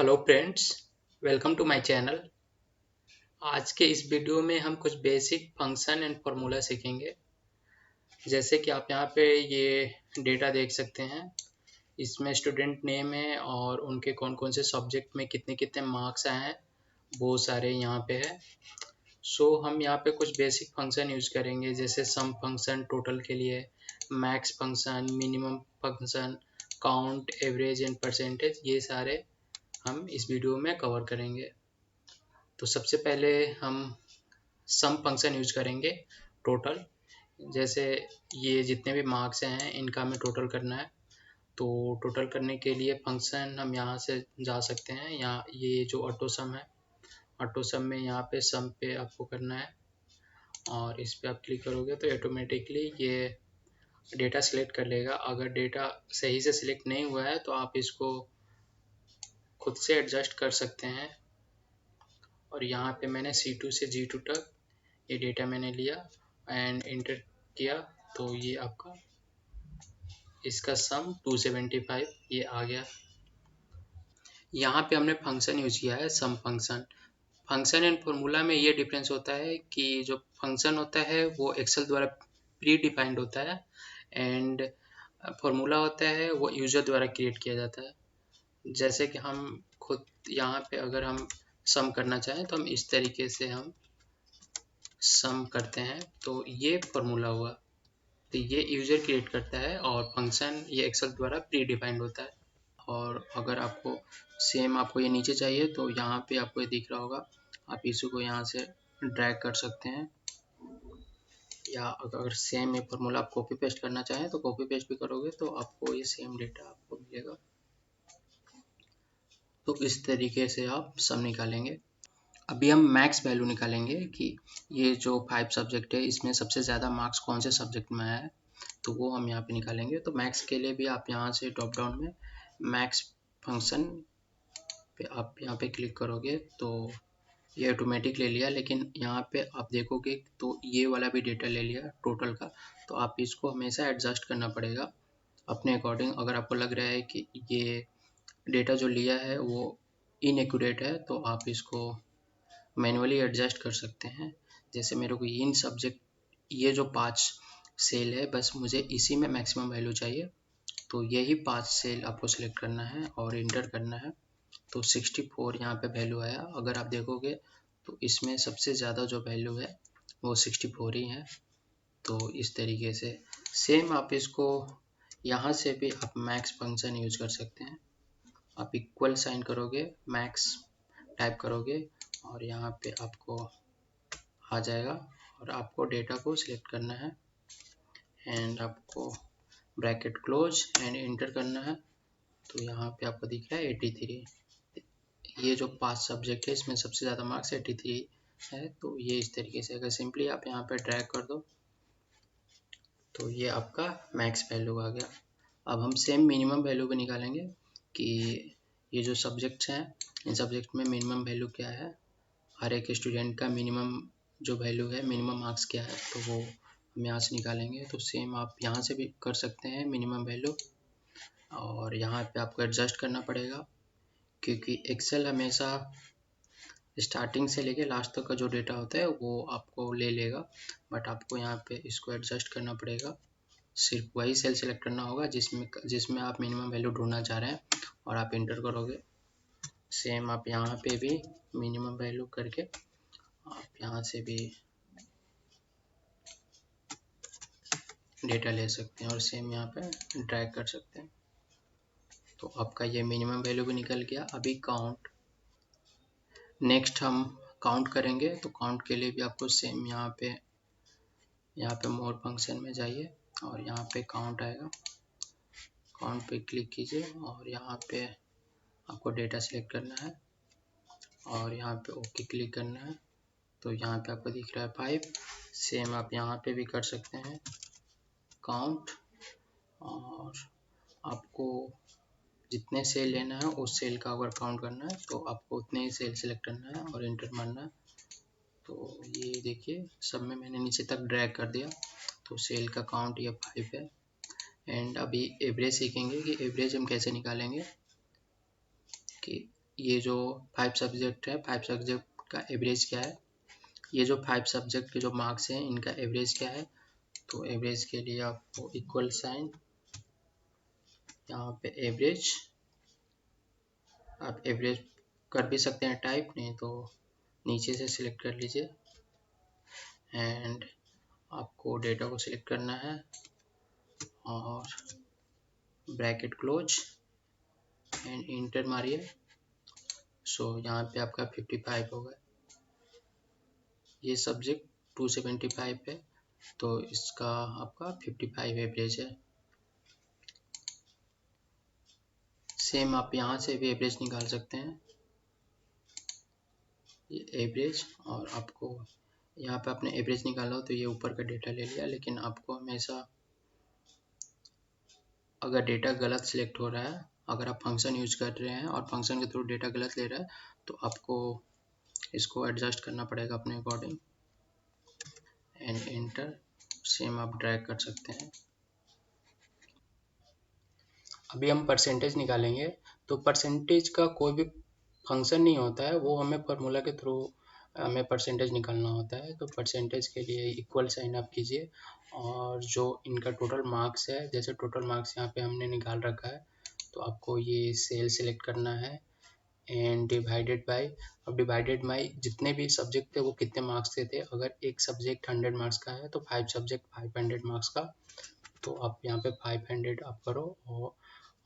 Hello friends, welcome to my channel. आज के इस वीडियो में हम कुछ बेसिक फंक्शन एंड फार्मूला सीखेंगे। जैसे कि आप यहाँ पे ये डेटा देख सकते हैं। इसमें स्टूडेंट नेम है और उनके कौन कौन से सब्जेक्ट में कितने कितने मार्क्स आए हैं, वो सारे यहाँ पे है। हम यहाँ पे कुछ बेसिक फंक्शन यूज करेंगे, जैसे सम फंक्शन टोटल के लिए, max function, minimum function, count, average and percentage. ये सारे हम इस वीडियो में कवर करेंगे। तो सबसे पहले हम सम फंक्शन यूज करेंगे, टोटल। जैसे ये जितने भी मार्क्स हैं इनका हमें टोटल करना है। तो टोटल करने के लिए फंक्शन हम यहाँ से जा सकते हैं। यहाँ ये जो ऑटो सम है, ऑटो सम में यहाँ पे सम पे आपको करना है और इस पे आप क्लिक करोगे तो ऑटोमेटिकली ये डेटा सिलेक्ट कर लेगा। अगर डेटा सही से सिलेक्ट नहीं हुआ है तो आप इसको खुद से एडजस्ट कर सकते हैं। और यहाँ पे मैंने C2 से G2 तक ये डेटा मैंने लिया एंड इंटर किया, तो ये आपका इसका सम 275 ये आ गया। यहाँ पे हमने फंक्शन यूज किया है, सम फंक्शन। फंक्शन एंड फॉर्मूला में ये डिफरेंस होता है कि जो फंक्शन होता है वो एक्सेल द्वारा प्री डिफाइंड होता है एंड फॉर्मूला होता है वो यूजर द्वारा क्रिएट किया जाता है। जैसे कि हम खुद यहाँ पे अगर हम सम करना चाहें तो हम इस तरीके से हम सम करते हैं, तो ये फॉर्मूला हुआ। तो ये यूजर क्रिएट करता है और फंक्शन ये एक्सेल द्वारा प्री डिफाइंड होता है। और अगर आपको सेम आपको ये नीचे चाहिए तो यहाँ पे आपको ये दिख रहा होगा, आप इसी को यहाँ से ड्रैग कर सकते हैं। या अगर सेम ये फॉर्मूला आप कॉपी पेस्ट करना चाहें तो कॉपी पेस्ट भी करोगे तो आपको ये सेम डेटा आपको मिलेगा। तो इस तरीके से आप सम निकालेंगे। अभी हम मैक्स वैल्यू निकालेंगे कि ये जो 5 सब्जेक्ट है इसमें सबसे ज़्यादा मार्क्स कौन से सब्जेक्ट में आया है, तो वो हम यहाँ पे निकालेंगे। तो मैक्स के लिए भी आप यहाँ से ड्रॉप डाउन में मैक्स फंक्शन पे आप यहाँ पे क्लिक करोगे तो ये ऑटोमेटिक ले लिया, लेकिन यहाँ पे आप देखोगे तो ये वाला भी डेटा ले लिया टोटल का। तो आप इसको हमेशा एडजस्ट करना पड़ेगा अपने अकॉर्डिंग। अगर आपको लग रहा है कि ये डेटा जो लिया है वो इनएक्यूरेट है तो आप इसको मैनुअली एडजस्ट कर सकते हैं। जैसे मेरे को इन सब्जेक्ट ये जो 5 सेल है बस मुझे इसी में मैक्सिमम वैल्यू चाहिए, तो यही 5 सेल आपको सिलेक्ट करना है और इंटर करना है। तो 64 यहाँ पे वैल्यू आया। अगर आप देखोगे तो इसमें सबसे ज़्यादा जो वैल्यू है वो 64 ही है। तो इस तरीके से सेम आप इसको यहाँ से भी आप मैक्स फंक्शन यूज कर सकते हैं। आप इक्वल साइन करोगे, मैक्स टाइप करोगे और यहाँ पे आपको आ जाएगा और आपको डेटा को सिलेक्ट करना है एंड आपको ब्रैकेट क्लोज एंड इंटर करना है। तो यहाँ पे आपको दिख रहा है 83। ये जो 5 सब्जेक्ट है इसमें सबसे ज़्यादा मार्क्स 83 है। तो ये इस तरीके से अगर सिंपली आप यहाँ पे ड्रैग कर दो तो ये आपका मैक्स वैल्यू आ गया। अब हम सेम मिनिमम वैल्यू भी निकालेंगे कि ये जो सब्जेक्ट्स हैं इन सब्जेक्ट में मिनिमम वैल्यू क्या है, हर एक स्टूडेंट का मिनिमम जो वैल्यू है, मिनिमम मार्क्स क्या है, तो वो हम यहाँ से निकालेंगे। तो सेम आप यहाँ से भी कर सकते हैं मिनिमम वैल्यू, और यहाँ पे आपको एडजस्ट करना पड़ेगा क्योंकि एक्सेल हमेशा स्टार्टिंग से लेके लास्ट तक का जो डेटा होता है वो आपको ले लेगा, बट आपको यहाँ पे इसको एडजस्ट करना पड़ेगा। सिर्फ वही सेल सेलेक्ट करना होगा जिसमें आप मिनिमम वैल्यू ढूंढना चाह रहे हैं और आप इंटर करोगे। सेम आप यहाँ पे भी मिनिमम वैल्यू करके आप यहाँ से भी डेटा ले सकते हैं और सेम यहाँ पे ड्रैग कर सकते हैं। तो आपका ये मिनिमम वैल्यू भी निकल गया। अभी काउंट, नेक्स्ट हम काउंट करेंगे। तो काउंट के लिए भी आपको सेम यहाँ पे मोर फंक्शन में जाइए और यहाँ पे काउंट आएगा, काउंट पे क्लिक कीजिए और यहाँ पे आपको डेटा सिलेक्ट करना है और यहाँ पे ओके क्लिक करना है। तो यहाँ पे आपको दिख रहा है 5। सेम आप यहाँ पे भी कर सकते हैं काउंट, और आपको जितने सेल लेना है उस सेल का अगर काउंट करना है तो आपको उतने ही सेल सेलेक्ट करना है और इंटर मारना है। तो ये देखिए सब में मैंने नीचे तक ड्रैग कर दिया, तो सेल का काउंट ये 5 है। एंड अभी एवरेज सीखेंगे कि एवरेज हम कैसे निकालेंगे। कि ये जो 5 सब्जेक्ट है, 5 सब्जेक्ट का एवरेज क्या है, ये जो 5 सब्जेक्ट के जो मार्क्स हैं इनका एवरेज क्या है। तो एवरेज के लिए आपको इक्वल साइन, यहाँ पे एवरेज, आप एवरेज कर भी सकते हैं टाइप, नहीं तो नीचे से सिलेक्ट कर लीजिए एंड आपको डेटा को सिलेक्ट करना है और ब्रैकेट क्लोज एंड इंटर मारिए। सो यहाँ पे आपका 55 होगा। ये सब्जेक्ट 275 है तो इसका आपका 55 एवरेज है। सेम आप यहाँ से भी एवरेज निकाल सकते हैं, ये एवरेज, और आपको यहाँ पे अपने एवरेज निकाला हो तो ये ऊपर का डेटा ले लिया। लेकिन आपको हमेशा अगर डेटा गलत सिलेक्ट हो रहा है, अगर आप फंक्शन यूज कर रहे हैं और फंक्शन के थ्रू डेटा गलत ले रहा है, तो आपको इसको एडजस्ट करना पड़ेगा अपने अकॉर्डिंग एंड इंटर। सेम आप ड्रैग कर सकते हैं। अभी हम परसेंटेज निकालेंगे। तो परसेंटेज का कोई भी फंक्शन नहीं होता है, वो हमें फार्मूला के थ्रू हमें परसेंटेज निकालना होता है। तो परसेंटेज के लिए इक्वल साइन आप कीजिए और जो इनका टोटल मार्क्स है, जैसे टोटल मार्क्स यहाँ पे हमने निकाल रखा है, तो आपको ये सेल सिलेक्ट करना है एंड डिवाइडेड बाय। अब डिवाइडेड बाय जितने भी सब्जेक्ट थे वो कितने मार्क्स के थे। अगर एक सब्जेक्ट 100 मार्क्स का है तो 5 सब्जेक्ट 500 मार्क्स का, तो आप यहाँ पे 500 आप करो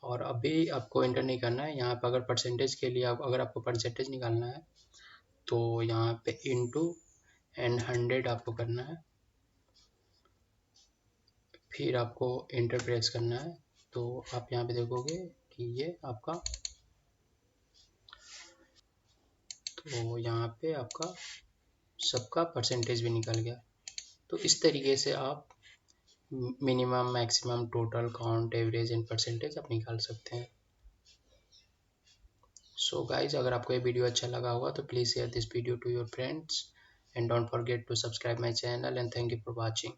और अभी आपको एंटर नहीं करना है। यहाँ पे अगर परसेंटेज के लिए अगर आपको परसेंटेज निकालना है तो यहाँ पे इनटू एंड 100 आपको करना है, फिर आपको एंटर प्रेस करना है। तो आप यहाँ पे देखोगे कि ये आपका, तो यहाँ पे आपका सबका परसेंटेज भी निकल गया। तो इस तरीके से आप minimum, maximum, total, count, average and percentage आप निकाल सकते हैं। सो गाइज, अगर आपको ये वीडियो अच्छा लगा होगा तो please share this video to your friends and don't forget to subscribe my channel and thank you for watching.